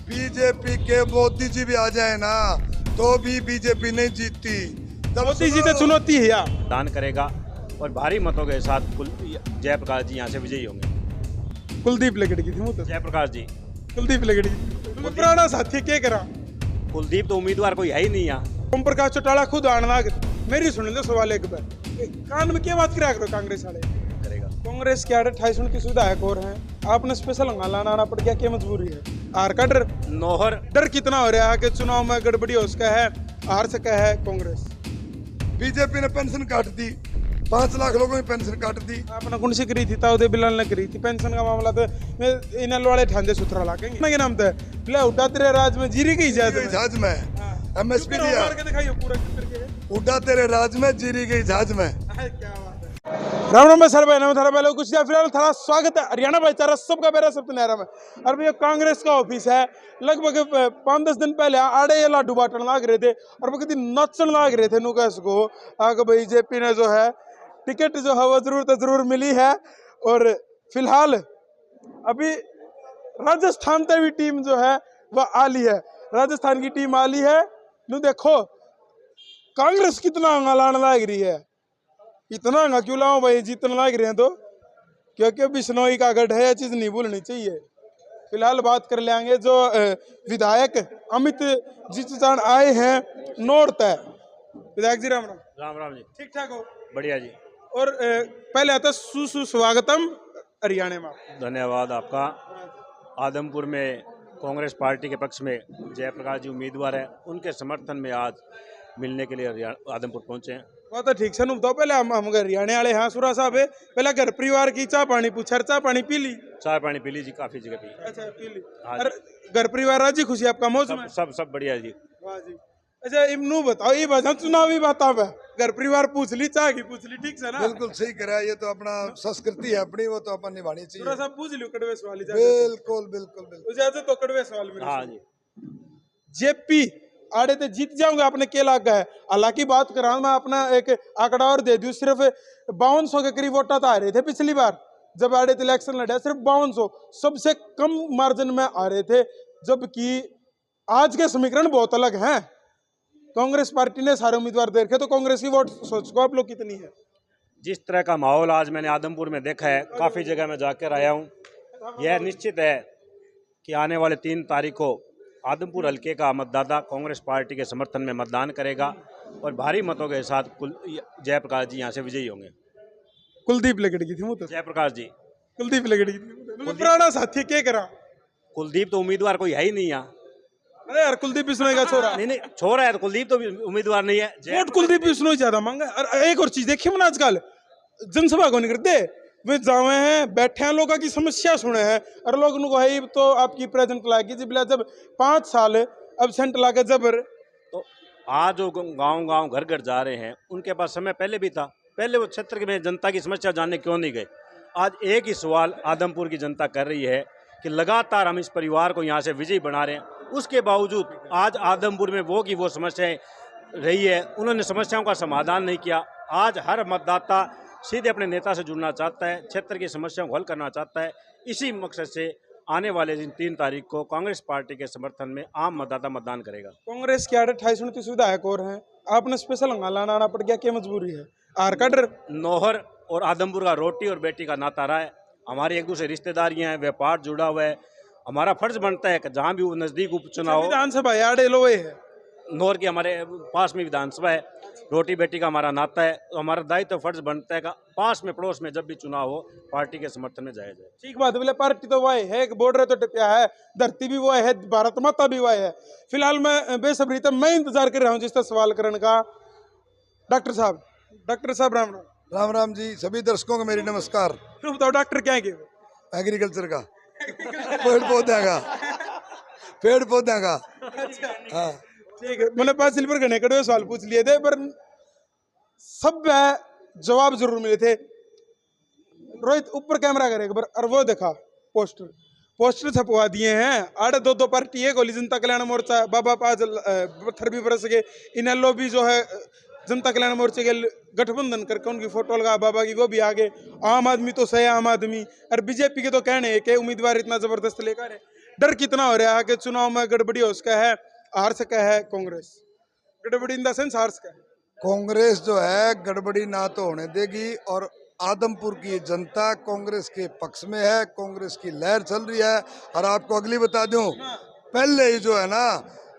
BJP के मोदी जी भी आ जाए ना तो भी बीजेपी नहीं जीतती। मोदी जी तो चुनौती है यार। दान करेगा और भारी मतों के साथ जयप्रकाश जी यहाँ से विजयी होंगे। कुलदीप लगड़ की थी मुँह तो। जयप्रकाश जी, कुलदीप लगड़ की पुराना साथी क्या करा। कुलदीप तो उम्मीदवार कोई है ही नहीं यहाँ। ओम प्रकाश चौटाला खुद आने लग मेरी सुन लो सवाल एक बार कान में क्या बात करा करो कांग्रेस वाले करेगा। कांग्रेस के 28-29 विधायक और हैं आपने स्पेशल हंगामा आना पड़ गया क्या मजबूरी है हार का डर नौहर डर कितना हो रहा है कि चुनाव में गड़बड़ी हो सका है हार सका है कांग्रेस बीजेपी ने पेंशन काट दी, 5 लाख लोगों की पेंशन काट दी। आपने कौन सी करी थी ताउदे बिलाल ने करी थी पेंशन का मामला तो इन वाले ठांदे सुथरा लाकेंगे ना के नाम पे ले उड़ा तेरे राज में जीरी की इजाजत जहाज में एमएसपी दिया, मार के दिखाइए पूरा करके उड़ा तेरे राज में जीरी गई जहाज में। क्या बात है। राम राम सर भाई नमस्कार पहले कुछ या फिलहाल थोड़ा स्वागत है हरियाणा भाईचारा सबका मेरा सब नहरा में और भैया कांग्रेस का ऑफिस है लगभग 5-10 दिन पहले आड़े ये लाडू बांटने लाग रहे थे और वो कितनी नचन लाग रहे थे नुकस को आगे बीजेपी ने जो है टिकट जो है वो जरूर मिली है। और फिलहाल अभी राजस्थान से भी टीम जो है वह आली है, राजस्थान की टीम आली है। नु देखो कांग्रेस कितना लाने लाग रही है, इतना ना क्यों लाओ भाई जीतने लाग रहे हैं तो क्योंकि बिश्नोई का गढ़ है, यह चीज नहीं भूलनी चाहिए। फिलहाल बात कर लेंगे जो विधायक अमित जीतचान आए हैं नॉर्थ है। विधायक जी राम राम। राम राम जी, ठीक ठाक हो? बढ़िया जी। और पहले आता सुस्वागतम हरियाणा में। धन्यवाद आपका। आदमपुर में कांग्रेस पार्टी के पक्ष में जयप्रकाश जी उम्मीदवार है, उनके समर्थन में आज मिलने के लिए आदमपुर पहुंचे हैं। वो तो ठीक से बताओ पहले हम हरियाणा वाले हाँ सुरा साहब है पहले घर परिवार की चाय पानी पूछा चाय पानी पी ली? चाय पानी पी ली जी, काफी जगह पी। अच्छा पी ली। हाँ और घर परिवार राजी खुशी आपका मौज में? सब बढ़िया जी। वाह जी। अच्छा इमनू बताओ ये बात चुनावी बातों पे घर परिवार पूछ ली चाय की पूछ ली ठीक से ना? बिल्कुल सही करा, ये तो अपना संस्कृति है अपनी, वो तो अपन निभानी चाहिए। थोड़ा सा पूछ लियो कड़वे सवाल बिल्कुल बिल्कुल बिल्कुल इजाजत तो कड़वे सवाल मेरे हाँ जी। जेपी आड़े तो जीत जाऊंगा आपने क्या लागा है। हालांकि बात कर रहा हूं मैं अपना एक आंकड़ा और दे दूं सिर्फ 5200 के करीब वोट आ रहे थे पिछली बार जब आड़े इलेक्शन लड़ा, सिर्फ 5200 सबसे कम मार्जिन में आ रहे थे। जबकि आज के समीकरण बहुत अलग हैं। कांग्रेस पार्टी ने सारे उम्मीदवार दे रखे तो कांग्रेस की वोट सोचो आप लोग कितनी है? जिस तरह का माहौल आज मैंने आदमपुर में देखा है, काफ़ी जगह मैं जाकर आया हूँ, यह निश्चित है कि आने वाले 3 तारीख को आदमपुर हल्के का मतदाता कांग्रेस पार्टी के समर्थन में मतदान करेगा और भारी मतों के साथ जयप्रकाश जी यहाँ से विजयी होंगे। कुलदीप लगड़ की थी मुँह तो। जयप्रकाश जी, कुलदीप लगड़ की थी पुराना साथी क्या करा। कुलदीप तो उम्मीदवार कोई है ही नहीं यहाँ। अरे यार कुलदीप बिश्नोई का छोरा नहीं छोरा है तो कुलदीप तो उम्मीदवार नहीं है। वोट कुलदीप बिश्नोई ज्यादा मांगा। और एक और चीज देखिए मैंने आजकल जनसभा को नहीं करते वे जावे हैं बैठे हैं लोगों की समस्या सुने हैं और लोग उनको है तो आपकी प्रेजेंट लागी जब 5 साल एबसेंट लाके जबर तो आज जो गांव घर घर जा रहे हैं उनके पास समय पहले भी था, पहले वो क्षेत्र में जनता की समस्या जानने क्यों नहीं गए। आज एक ही सवाल आदमपुर की जनता कर रही है कि लगातार हम इस परिवार को यहाँ से विजयी बना रहे हैं, उसके बावजूद आज आदमपुर में वो समस्याएं रही है, उन्होंने समस्याओं का समाधान नहीं किया। आज हर मतदाता सीधे अपने नेता से जुड़ना चाहता है, क्षेत्र की समस्याओं को हल करना चाहता है। इसी मकसद से आने वाले दिन 3 तारीख को कांग्रेस पार्टी के समर्थन में आम मतदाता मतदान करेगा। कांग्रेस के 28-29 विधायक और हैं आपने स्पेशल हंगामा आना पड़ गया क्या मजबूरी है हार का डर? नौहर और आदमपुर का रोटी और बेटी का नाता रहा है, हमारी एक दूसरे रिश्तेदारियां हैं, व्यापार जुड़ा हुआ है। हमारा फर्ज बनता है कि जहाँ भी वो नजदीक उपचुनाव विधानसभा यार लोवे है नौर की हमारे पास में विधानसभा है, रोटी बेटी का हमारा नाता है, तो हमारा दायित्व तो फर्ज बनता है कि पास में पड़ोस में जब भी चुनाव हो पार्टी के समर्थन में जाया जाए। ठीक बात बोले पार्टी तो वह है एक बॉर्डर तो टपया है, धरती भी वह है, भारत माता भी वह है। फिलहाल मैं बेसब्री तो मैं इंतजार कर रहा हूँ जिसका सवाल करने का। डॉक्टर साहब राम राम। राम राम जी, सभी दर्शकों को मेरी नमस्कार। तो बताओ डॉक्टर क्या है? एग्रीकल्चर का पेड़ पौधे का हाँ ठीक है। मैंने 5 सिल्वर गने कड़वे सवाल पूछ लिए थे पर सब जवाब जरूर मिले थे। रोहित ऊपर कैमरा करेगा और वो देखा पोस्टर छपवा दिए हैं आड़े 2 पार्टी है, गोली जनता कल्याण मोर्चा बाबा पाज पत्थर भी बरस के इन लो भी जो है जनता कल्याण मोर्चे के गठबंधन करके उनकी फोटो लगा बाबा की, वो भी आगे। आम आदमी तो सही आम आदमी और बीजेपी के तो कहने है कि उम्मीदवार इतना जबरदस्त लेकर है। डर कितना हो रहा है कि चुनाव में गड़बड़ी हो सका है, हार सका है कांग्रेस? गड़बड़ी इन द सेंस हार सका है। कांग्रेस जो है गड़बड़ी ना तो होने देगी, और आदमपुर की जनता कांग्रेस के पक्ष में है, कांग्रेस की लहर चल रही है। और आपको अगली बता दूं, पहले ही जो है ना,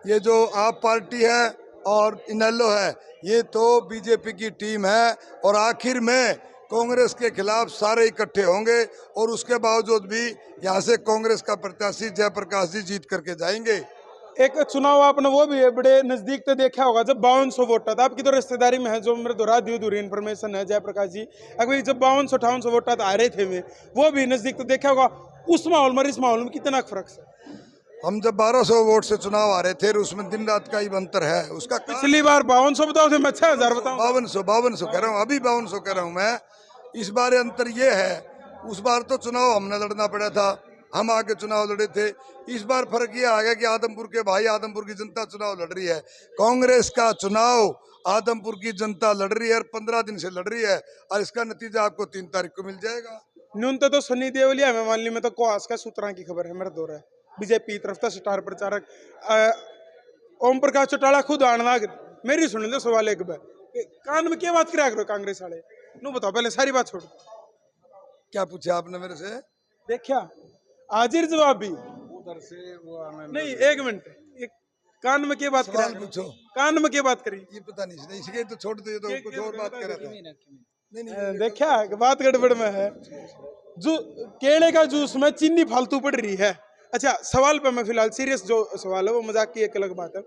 ये जो आप पार्टी है और इनेलो है, ये तो बीजेपी की टीम है, और आखिर में कांग्रेस के खिलाफ सारे इकट्ठे होंगे, और उसके बावजूद भी यहाँ से कांग्रेस का प्रत्याशी जयप्रकाश जी जीत करके जाएंगे। एक चुनाव आपने वो भी बड़े नजदीक से देखा होगा, जब 5200 वोट था, आपकी तो रिश्तेदारी में है, जो मेरे तो रात दूरी इन्फॉर्मेशन है जयप्रकाश जी, अगर जब 5200-5800 वोट था, आ रहे थे वे, वो भी नजदीक से देखा होगा। उस माहौल में इस माहौल में कितना फर्क है? हम जब 1200 वोट से चुनाव आ रहे थे, उसमें दिन रात का ही अंतर है। उसका पिछली बार 5200 बताओ थे, मैं 6000 बताऊं। 5200 कह रहा हूँ, अभी 5200 कह रहा हूँ मैं। इस बार अंतर ये है, उस बार तो चुनाव हमने लड़ना पड़ा था, हम आके चुनाव लड़े थे। इस बार फर्क ये आ गया कि आदमपुर के भाई, आदमपुर की जनता चुनाव लड़ रही है। कांग्रेस का चुनाव आदमपुर की जनता लड़ रही है, और 15 दिन से लड़ रही है, और इसका नतीजा आपको 3 तारीख को मिल जाएगा। न्यूनतम तो सनी देओलिया में मान ली, मैं तो कोआस का सूत्रा की खबर है मेरा दौर है बीजेपी की तरफ था, स्टार प्रचारक ओम प्रकाश चौटाला खुद आने लाग। मेरी सुन लो सवाल एक बार, कान में क्या बात करा करो कांग्रेस वाले, नू बताओ पहले सारी बात छोड़। क्या पूछा आपने मेरे से? देखा हाजिर जवाब भी उधर से वो आने नहीं। एक मिनट, एक कान में क्या बात सवाल करी? पूछो। कान में क्या बात करी? ये पता नहीं, इसलिए तो छोड़ दिए, तो कुछ और बात कर रहा था। नहीं देखा बात गड़बड़ में है। जो केले का जूस में चीनी फालतू पड़ रही है। अच्छा, सवाल पे मैं फिलहाल सीरियस जो सवाल है वो मजाक की एक अलग बात है।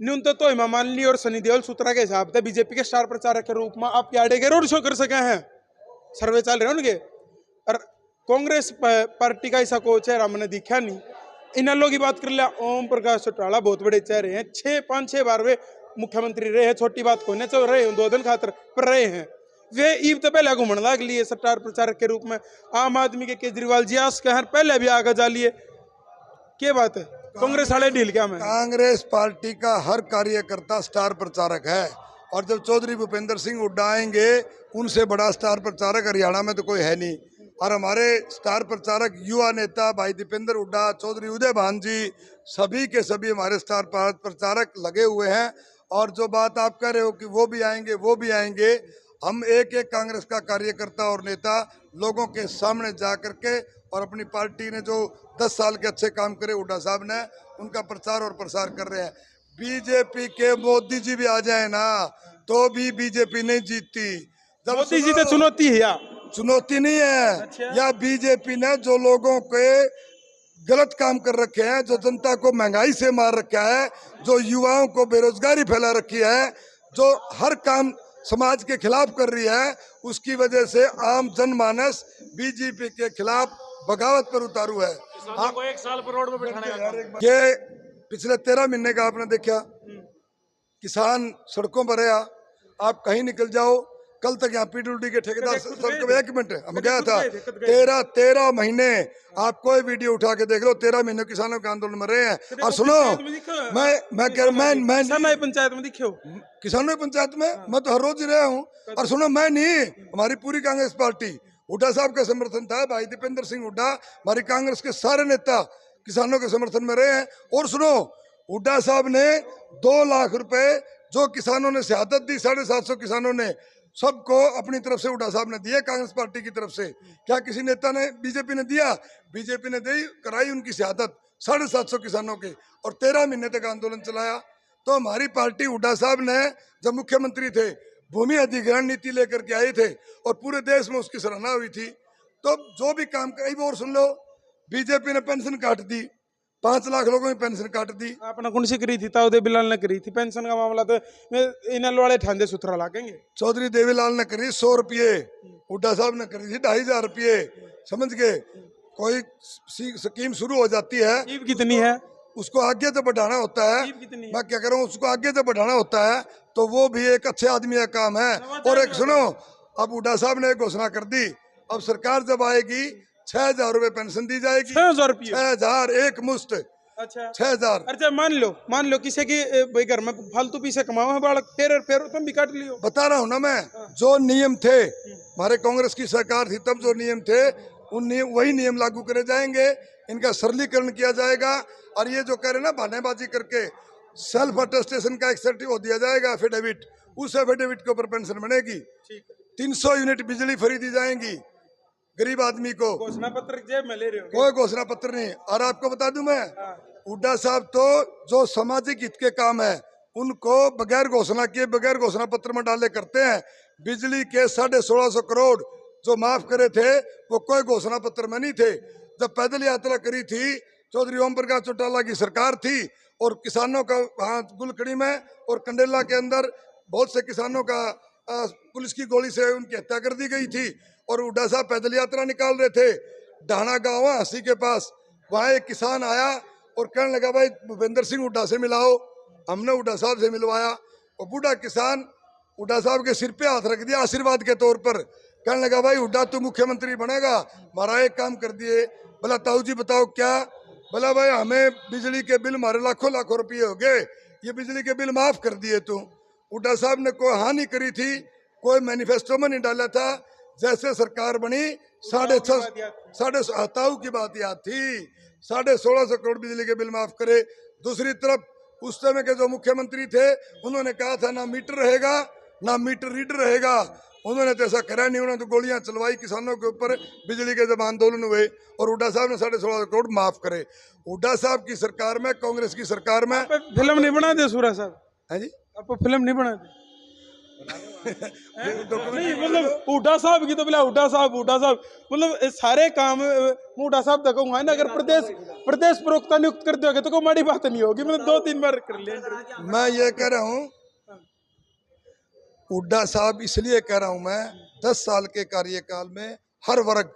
न्यूनतम तो हेमा मालिनी और सनी देओल सूत्रा के हिसाब से बीजेपी के स्टार प्रचारक के रूप में आप क्या आड़े के रोड शो कर सके हैं, सर्वे चल रहे हैं उनके। और कांग्रेस पार्टी का ऐसा कोई चेहरा मैंने दिखा नहीं। इनेलो की बात कर लिया, ओम प्रकाश चौटाला बहुत बड़े चेहरे हैं, 5-6 बार वे मुख्यमंत्री रहे हैं, छोटी बात को चल रहे हैं, 2 दिन खातर पर रहे हैं। वे ईब तो पहले घूमने लग लिए स्टार प्रचारक के रूप में। आम आदमी के केजरीवाल जी आस कहर पहले भी आगे जा लिए। क्या बात है, कांग्रेस वाले डील क्या में? कांग्रेस पार्टी का हर कार्यकर्ता स्टार प्रचारक है, और जब चौधरी भूपेंद्र सिंह हुड्डा आएंगे, उनसे बड़ा स्टार प्रचारक हरियाणा में तो कोई है नहीं। और हमारे स्टार प्रचारक युवा नेता भाई दीपेंद्र हुड्डा, चौधरी उदय भान जी, सभी के सभी हमारे स्टार प्रचारक लगे हुए हैं। और जो बात आप कह रहे हो कि वो भी आएंगे, वो भी आएंगे, हम एक एक कांग्रेस का कार्यकर्ता और नेता लोगों के सामने जा करके, और अपनी पार्टी ने जो 10 साल के अच्छे काम करे हुड्डा साहब ने, उनका प्रचार और प्रसार कर रहे हैं। बीजेपी के मोदी जी भी आ जाए ना, तो भी बीजेपी नहीं जीतती। जब मोदी जी तो चुनौती है या चुनौती नहीं है। अच्छा। या बीजेपी ने जो लोगों के गलत काम कर रखे हैं, जो जनता को महंगाई से मार रखा है, जो युवाओं को बेरोजगारी फैला रखी है, जो हर काम समाज के खिलाफ कर रही है, उसकी वजह से आम जनमानस बीजेपी के खिलाफ बगावत पर उतारू है। को 1 साल पर रोड में बैठाने का ये पिछले 13 महीने का आपने देखा, किसान सड़कों पर है। आप कहीं निकल जाओ, कल तक यहाँ पीडब्ल्यूडी के ठेकेदार सड़कों पे, 1 मिनट हम गया था, 13 महीने आप कोई वीडियो उठा के देख लो, 13 महीने किसानों के आंदोलन में रहे हैं। और सुनो, मैं कह रहा मैं पंचायत में दिखे हो, किसानों की पंचायत में मैं तो हर रोज ही रहा हूँ। और सुनो, मैं नहीं, हमारी पूरी कांग्रेस पार्टी, हुड्डा साहब का समर्थन था, भाई दीपेंद्र सिंह हुड्डा, हमारी कांग्रेस के सारे नेता किसानों के समर्थन में रहे हैं। और सुनो, हुड्डा साहब ने 2 लाख रुपए जो किसानों ने शहादत दी, 750 किसानों ने, सबको अपनी तरफ से हुड्डा साहब ने दिए, कांग्रेस पार्टी की तरफ से। क्या किसी नेता ने, बीजेपी ने दिया? बीजेपी ने दी, कराई उनकी शहादत 750 किसानों के, और 13 महीने तक आंदोलन चलाया। तो हमारी पार्टी, हुड्डा साहब ने जब मुख्यमंत्री थे, भूमि अधिग्रहण नीति लेकर के आए थे, और पूरे देश में उसकी सराहना हुई थी। तो जो भी काम कई, और सुन लो, बीजेपी ने पेंशन काट दी, 5 लाख लोगों की पेंशन काट दी। आपने कौन सी करी थी? ताऊदे बिलाल ने करी थी पेंशन का मामला, तो इनेलो वाले ठांदे सुथरा लागेंगे। चौधरी देवीलाल ने करी 100 रुपये, हुड्डा साहब ने करी थी 2500 रुपये। समझ गए? कोई स्कीम शुरू हो जाती है, ईब कितनी है, उसको आगे तो बढ़ाना होता है। मैं क्या करूँ, उसको आगे तो बढ़ाना होता है, तो वो भी एक अच्छे आदमी का काम है। और एक सुनो, अब हुड्डा साहब ने एक घोषणा कर दी, अब सरकार जब आएगी 6000 रुपये पेंशन दी जाएगी। 6000 रुपये? 6000 एक मुश्त। अच्छा, 6000। अच्छा, मान लो किसी की भाई घर में फालतू पैसे कमाओ है बालक, फिर तुम भी काट लियो। बता रहा हूँ ना मैं, जो नियम थे, हमारे कांग्रेस की सरकार थी तब जो नियम थे, वही नियम लागू करे जाएंगे, इनका सरलीकरण किया जाएगा। और ये जो कह रहे हैं ना बहानेबाजी करके, सेल्फ अटेस्टेशन का एक सर्टिफिकेट दिया जाएगा, एफिडेविट, उस एफिडेविट के ऊपर पेंशन बनेगी। 300 यूनिट बिजली फ्री दी जाएंगी गरीब आदमी को। घोषणा पत्र जेब में ले रहे हो? कोई घोषणा पत्र नहीं। और आपको बता दूं मैं, हुड्डा साहब तो जो सामाजिक हित के काम है उनको बगैर घोषणा किए, बगैर घोषणा पत्र में डाले करते हैं। बिजली के 1650 करोड़ जो माफ करे थे वो कोई घोषणा पत्र में नहीं थे। जब पैदल यात्रा करी थी चौधरी ओम प्रकाश चौटाला की सरकार थी, और किसानों का वहाँ गुलकड़ी में और कंडेला के अंदर बहुत से किसानों का पुलिस की गोली से उनकी हत्या कर दी गई थी। और हुड्डा साहब पैदल यात्रा निकाल रहे थे, ढाना गाँव है हंसी के पास, वहाँ एक किसान आया और कहने लगा भाई भूपेंद्र सिंह हुड्डा से मिलाओ। हमने हुड्डा साहब से मिलवाया, और बूढ़ा किसान हुड्डा साहब के सिर पे हाथ रख दिया आशीर्वाद के तौर पर। कहने लगा भाई हुड्डा तू मुख्यमंत्री बनेगा, हमारा एक काम कर दिए। बोला ताऊ जी बताओ क्या? बोला भाई हमें बिजली के बिल हमारे लाखों लाखों रुपये हो गए, ये बिजली के बिल माफ कर दिए तू। हुड्डा साहब ने कोई हानि करी थी, कोई मैनिफेस्टो में नहीं डाला था। जैसे सरकार बनी 6.5 ताऊ की बात याद थी, 1650 करोड़ बिजली के बिल माफ करे। दूसरी तरफ उस समय के जो मुख्यमंत्री थे उन्होंने कहा था ना मीटर रहेगा ना मीटर रीडर रहेगा। उन्होंने तो ऐसा करा नहीं, उन्होंने तो गोलियां चलवाई किसानों के ऊपर बिजली के जब आंदोलन हुए, और हुड्डा साहब ने 16.5 करोड़ माफ करे। हुड्डा साहब की सरकार में, कांग्रेस की सरकार में फिल्म नहीं बना दे सूरा साहब? है जी, आपको फिल्म नहीं बना दी? नहीं मतलब हुड्डा साहब की तो बोला हुड्डा साहब मतलब सारे काम हुड्डा साहब तक हुआ है ना। अगर प्रदेश प्रवक्ता नियुक्त कर दोगे तो कोई माड़ी बात नहीं होगी, मतलब 2-3 बार कर लिया। मैं ये कह रहा हूँ हुड्डा साहब इसलिए कह रहा हूँ, मैं 10 साल के कार्यकाल में हर वर्ग,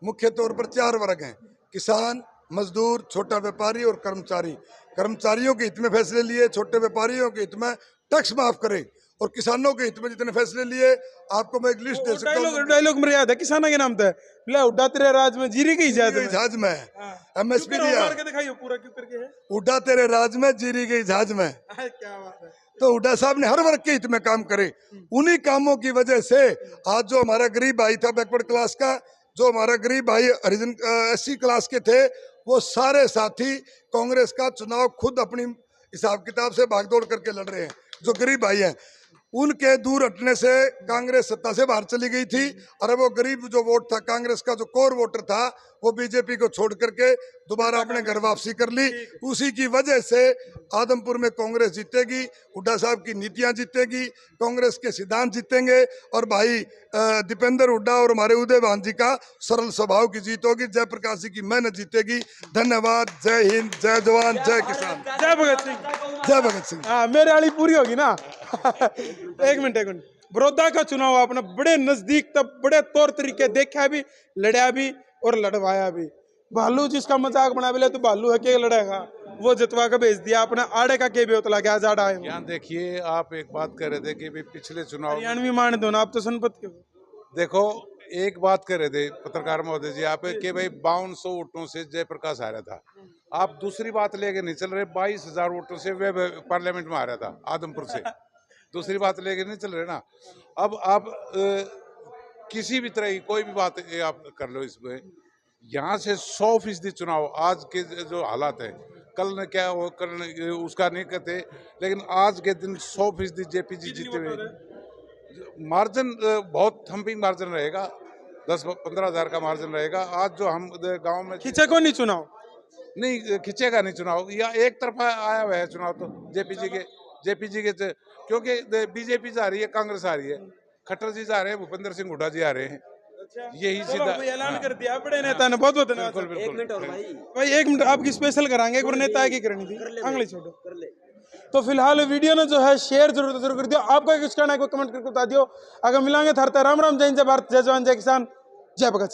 मुख्य तौर पर 4 वर्ग हैं, किसान, मजदूर, छोटा व्यापारी और कर्मचारी। कर्मचारियों के हित में फैसले लिए, छोटे व्यापारियों के हित में टैक्स माफ करे, और किसानों के हित में जितने फैसले लिए आपको मैं एक लिस्ट दे सकता हूँ। डायलॉग मेरे याद है, किसानों के नाम पे हुड्डा तेरे राज में जीरी गई जहाज में एमएसपी दिया, पूरा क्यों करके है? हुड्डा तेरे राज में जीरी गई जहाज में। क्या बात है। तो हुड्डा साहब ने हर वर्ग के हित में काम करे। उन्हीं कामों की वजह से आज जो हमारा गरीब भाई था बैकवर्ड क्लास का, जो हमारा गरीब भाई हरिजन SC क्लास के थे, वो सारे साथी कांग्रेस का चुनाव खुद अपनी हिसाब किताब से भागदौड़ करके लड़ रहे हैं। जो गरीब भाई हैं उनके दूर हटने से कांग्रेस सत्ता से बाहर चली गई थी, और वो गरीब जो वोट था कांग्रेस का, जो कोर वोटर था, वो बीजेपी को छोड़ करके दोबारा अपने घर वापसी कर ली। उसी की वजह से आदमपुर में कांग्रेस जीतेगी, हुड्डा साहब की नीतियां जीतेगी, कांग्रेस के सिद्धांत जीतेंगे, और भाई दीपेंद्र हुड्डा और हमारे उदय भान जी का सरल स्वभाव की जीत होगी। जयप्रकाश जी की मेहनत जीतेगी। धन्यवाद। जय हिंद, जय जवान, जय किसान, जय भगत सिंह, जय भगत सिंह। हाँ मेरे वाली पूरी होगी ना। एक मिनट बड़ौदा का चुनाव आपने बड़े नजदीक तक बड़े तौर तरीके देखा भी, लड़ा भी और लड़वाया भी। भालू जिसका मजाक बना भी ले तो भालू है के लड़ेगा, वो जितवा के भेज दिया अपने आड़े का के भी उतला गया जाड़ा है। यहाँ देखिए, आप एक बात कर रहे थे कि पिछले चुनाव हरियाणवी मान दो ना, आप तो संपत के देखो, एक बात कर रहे थे पत्रकार महोदय जी आप कि भाई 5200 वोटों से जयप्रकाश हारा था। आप दूसरी बात लेके नहीं चल रहे, 22,000 वोटों से वे पार्लियामेंट में हारा था आदमपुर से। दूसरी बात लेके नहीं चल रहे ना। अब आप किसी भी तरह की कोई भी बात आप कर लो, इसमें यहाँ से 100% चुनाव आज के जो हालात है, कल ने क्या हो कल उसका नहीं कहते, लेकिन आज के दिन 100% जेपीजी जीते हुए। मार्जिन बहुत थम्पिंग मार्जिन रहेगा, 10-15 हज़ार का मार्जिन रहेगा। आज जो हम गांव में खींचे को नहीं चुनाव, नहीं खींचेगा नहीं चुनाव, या एक तरफा आया हुआ है चुनाव तो जेपीजी के क्योंकि बीजेपी जा रही है, कांग्रेस आ रही है, खट्टर जी जा रहे हैं, भूपेंद्र सिंह हुड्डा जी आ रहे हैं। यही सीधा ऐलान कर दिया बड़े नेता ने। बहुत बहुत धन्यवाद। बिल्कुल। एक मिनट और भाई 1 मिनट आपकी स्पेशल कराएंगे, एक बार नेता की करनी थी, आंगली छोड़ो। तो फिलहाल वीडियो ने जो है शेयर जरूर कर दियो। आपका कुछ कहना है कोई कमेंट करके बता दियो। अगर मिलांगे थरता राम राम, जय हिंद, जय भारत, जय जवान, जय किसान, जय भगत सिंह।